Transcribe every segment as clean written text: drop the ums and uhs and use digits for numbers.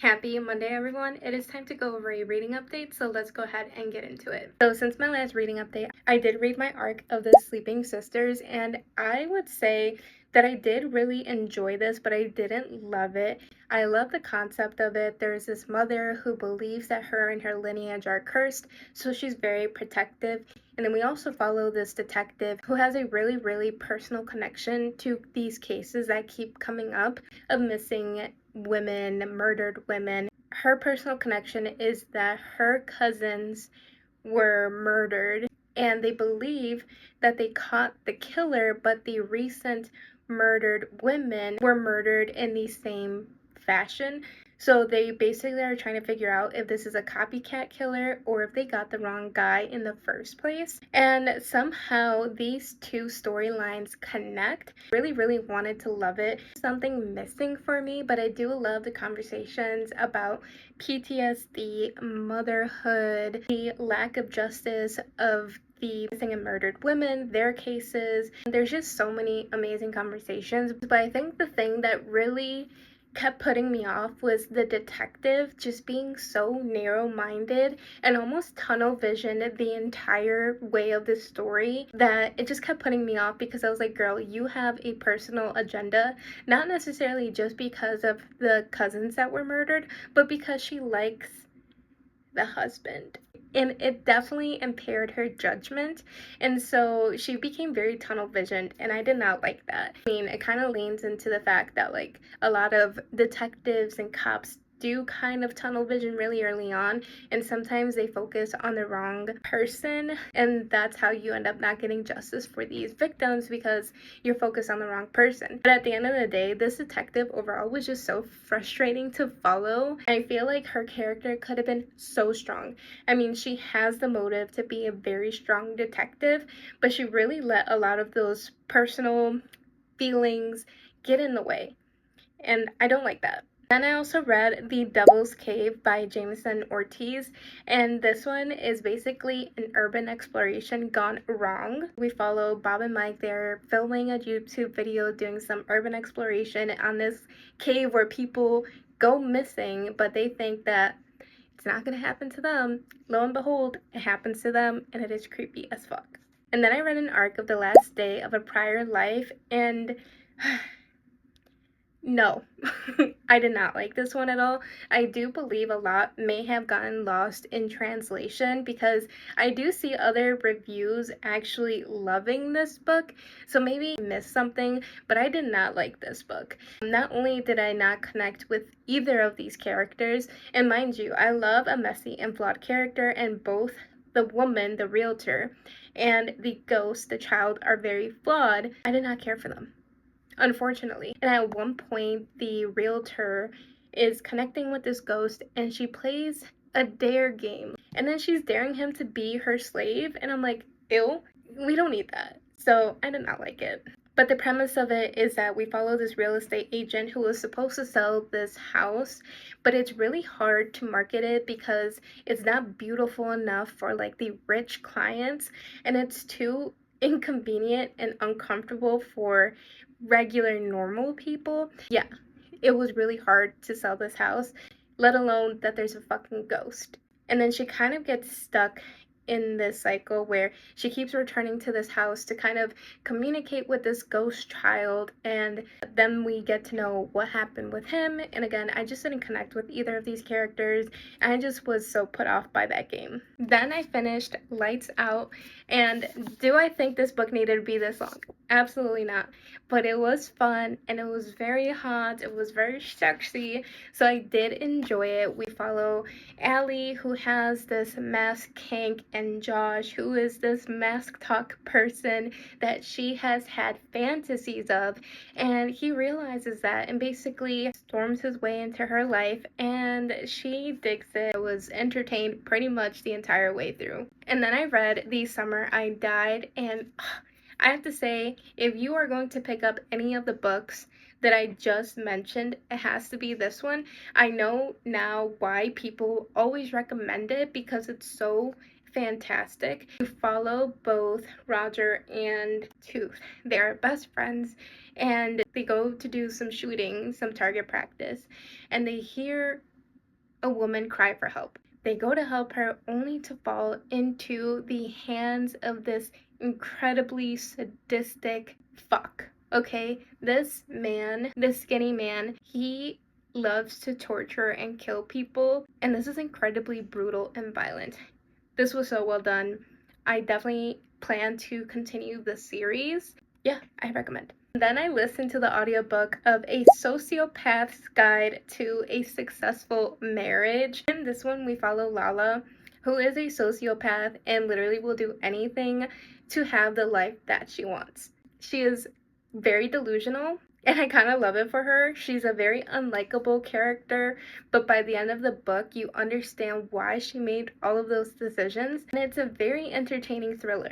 Happy Monday, everyone. It is time to go over a reading update, so let's go ahead and get into it. So since my last reading update, I did read my arc of the Sleeping Sisters, and I would say that I did really enjoy this, but I didn't love it. I love the concept of it. There's this mother who believes that her and her lineage are cursed, so she's very protective. And then we also follow this detective who has a really personal connection to these cases that keep coming up of missing women, murdered women. Her personal connection is that her cousins were murdered and they believe that they caught the killer, but the recent murdered women were murdered in the same fashion. So they basically are trying to figure out if this is a copycat killer or if they got the wrong guy in the first place. And somehow these two storylines connect. Really wanted to love it. Something missing for me, but I do love the conversations about PTSD, motherhood, the lack of justice of the missing and murdered women, their cases. There's just so many amazing conversations, but I think the thing that really kept putting me off was the detective just being so narrow-minded and almost tunnel visioned the entire way of the story that it just kept putting me off, because I was like, girl, you have a personal agenda, not necessarily just because of the cousins that were murdered, but because she likes the husband. And it definitely impaired her judgment, and so she became very tunnel visioned, and I did not like that. I mean, it kind of leans into the fact that like a lot of detectives and cops do kind of tunnel vision really early on, and sometimes they focus on the wrong person, and that's how you end up not getting justice for these victims, because you're focused on the wrong person. But at the end of the day, this detective overall was just so frustrating to follow. I feel like her character could have been so strong. I mean, she has the motive to be a very strong detective, but she really let a lot of those personal feelings get in the way, and I don't like that. Then I also read The Devil's Cave by Jameson Ortiz, and this one is basically an urban exploration gone wrong. We follow Bob and Mike. They're filming a YouTube video doing some urban exploration on this cave where people go missing, but they think that it's not going to happen to them. Lo and behold, it happens to them, and it is creepy as fuck. And then I read an arc of The Last Day of a Prior Life, and no, I did not like this one at all. I do believe a lot may have gotten lost in translation, because I do see other reviews actually loving this book, so maybe I missed something, but I did not like this book. Not only did I not connect with either of these characters, and mind you, I love a messy and flawed character, and both the woman, the realtor, and the ghost, the child, are very flawed. I did not care for them, unfortunately. And at one point, the realtor is connecting with this ghost, and she plays a dare game, and then she's daring him to be her slave, and I'm like, ew, we don't need that. So I did not like it. But the premise of it is that we follow this real estate agent who was supposed to sell this house, but it's really hard to market it because it's not beautiful enough for like the rich clients, and it's too inconvenient and uncomfortable for regular normal people. Yeah, it was really hard to sell this house, let alone that there's a fucking ghost. And then she kind of gets stuck in this cycle where she keeps returning to this house to kind of communicate with this ghost child, and then we get to know what happened with him. And again, I just didn't connect with either of these characters. I just was so put off by that game. Then I finished Lights Out, and do I think this book needed to be this long? Absolutely not. But it was fun, and it was very hot, it was very sexy, so I did enjoy it. We follow Allie, who has this mask kink, and Josh, who is this mask talk person that she has had fantasies of, and he realizes that and basically storms his way into her life, and she digs it. I was entertained pretty much the entire way through. And then I read The Summer I Died, and I have to say, if you are going to pick up any of the books that I just mentioned, it has to be this one. I know now why people always recommend it, because it's so fantastic. You follow both Roger and Tooth. They are best friends, and they go to do some shooting, some target practice, and they hear a woman cry for help. They go to help her only to fall into the hands of this incredibly sadistic fuck. Okay, this man, this skinny man, he loves to torture and kill people, and this is incredibly brutal and violent. This was so well done. I definitely plan to continue the series. Yeah, I recommend. Then I listened to the audiobook of A Sociopath's Guide to a Successful Marriage. In this one, we follow Lala, who is a sociopath and literally will do anything to have the life that she wants. She is very delusional, and I kind of love it for her. She's a very unlikable character, but by the end of the book, you understand why she made all of those decisions, and it's a very entertaining thriller.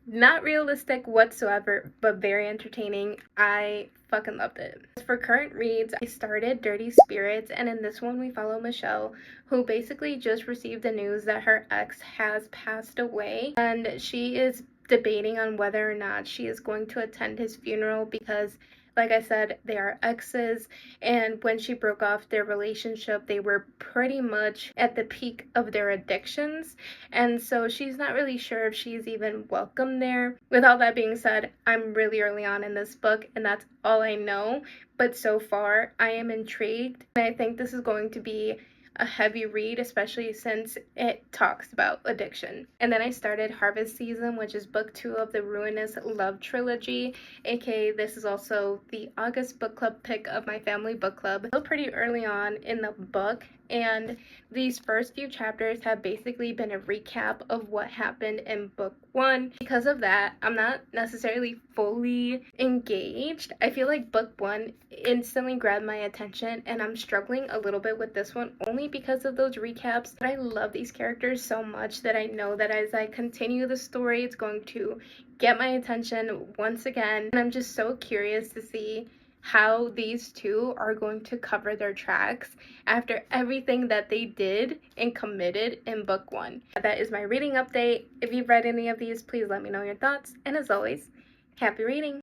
Not realistic whatsoever, but very entertaining. I fucking loved it. As for current reads, I started Dirty Spirits, and in this one we follow Michelle, who basically just received the news that her ex has passed away, and she is debating on whether or not she is going to attend his funeral because, like I said, they are exes, and when she broke off their relationship, they were pretty much at the peak of their addictions, and so she's not really sure if she's even welcome there. With all that being said, I'm really early on in this book, and that's all I know, but so far, I am intrigued, and I think this is going to be a heavy read, especially since it talks about addiction. And then I started Harvest Season, which is book 2 of the Ruinous Love trilogy, aka this is also the August book club pick of my family book club. Still pretty early on in the book, and these first few chapters have basically been a recap of what happened in book 1. Because of that, I'm not necessarily fully engaged. I feel like book 1 instantly grabbed my attention, and I'm struggling a little bit with this one only because of those recaps. But I love these characters so much that I know that as I continue the story, it's going to get my attention once again, and I'm just so curious to see how these two are going to cover their tracks after everything that they did and committed in book 1. That is my reading update. If you've read any of these, please let me know your thoughts, and as always, happy reading!